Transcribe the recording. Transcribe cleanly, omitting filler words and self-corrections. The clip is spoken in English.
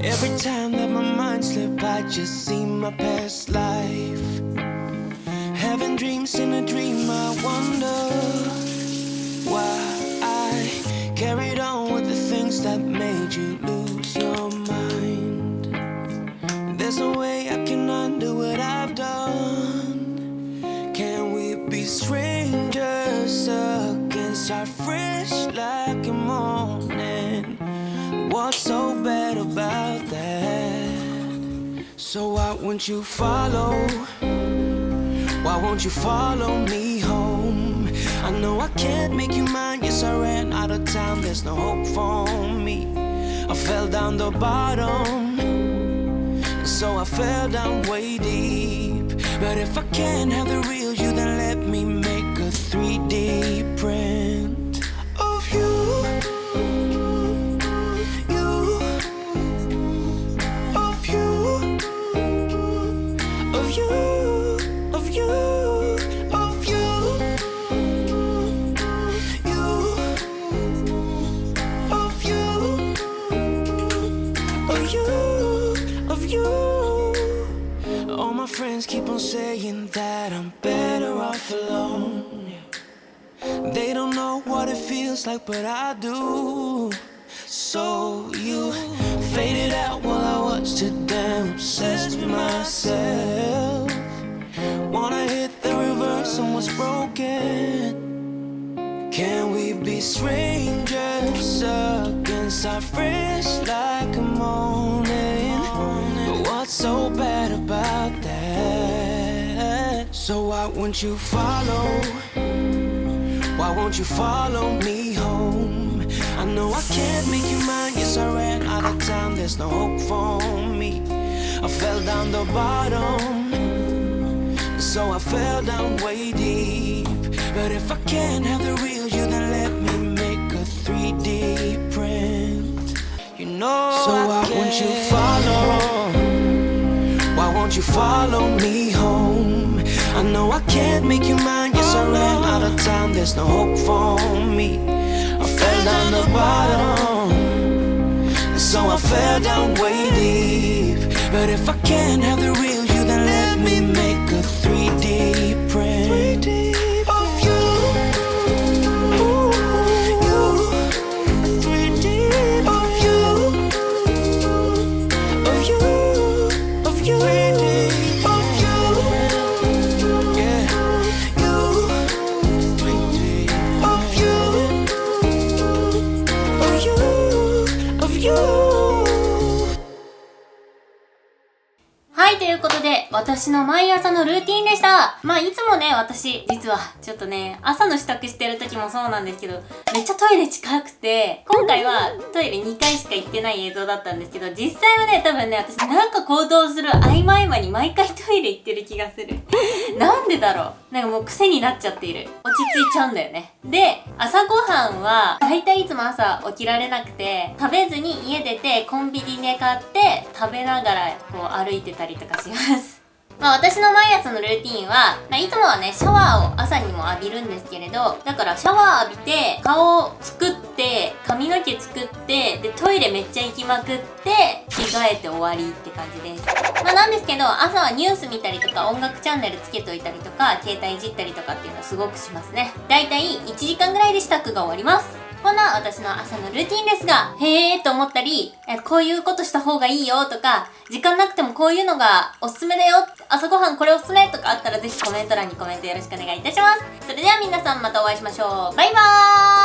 Every time that my mind slip, I just see my past life. Having dreams in a dream, I wonder why I carried on with the things that made you lose your mind. There's no way I can undo what I've done. Can we be strangers again, start fresh like a morning? What's so bad about that? So why won't you follow? Why won't you follow me home? I know I can't make you mine. Yes, I ran out of time. There's no hope for me. I fell down the bottom, so I fell down way deep. But if I can't have the real you, then let me make a 3D print of you. All my friends keep on saying that I'm better off alone. They don't know what it feels like, but I do. So you faded out while I was too damn obsessed with myself. Wanna hit the reverse on what's broken. Can we be strangers again, start fresh like a morning? But what's so bad about that? So why won't you follow? Why won't you follow me home? I know I can't make you mine. Yes, I ran out of time. There's no hope for me. I fell down the bottom, so I fell down way deep. But if I can't have the real you, then let me make a 3D print. You know. So why won't you follow? Why won't you follow me home? I know I can't make you mine. Yes, I ran out of time. There's no hope for me. I fell down the bottom, so I fell down way deep. But if I can't have the real you, then let me make a 3D print.はい、ということで、私の毎朝のルーティンでした。まあ、いつもね、私、実は、ちょっとね、朝の支度してる時もそうなんですけど、めっちゃトイレ近くて、今回はトイレ2回しか行ってない映像だったんですけど、実際はね、多分ね、私なんか行動する合間合間に毎回トイレ行ってる気がする。なんでだろう、なんかもう癖になっちゃっている。落ち着いちゃうんだよね。で、朝ごはんは、だいたいいつも朝起きられなくて、食べずに家出てコンビニで買って食べながらこう歩いてたりとかします。まあ私の毎朝のルーティーンは、いつもはね、シャワーを朝にも浴びるんですけれど、だからシャワー浴びて、顔を作って、髪の毛作って、で、トイレめっちゃ行きまくって、着替えて終わりって感じです。まあなんですけど、朝はニュース見たりとか、音楽チャンネルつけといたりとか、携帯いじったりとかっていうのをすごくしますね。だいたい1時間ぐらいで支度が終わります。こんな私の朝のルーティンですが、へーと思ったり、こういうことした方がいいよとか、時間なくてもこういうのがおすすめだよ、朝ごはんこれおすすめとかあったらぜひコメント欄にコメントよろしくお願いいたします。それでは皆さんまたお会いしましょう。バイバーイ。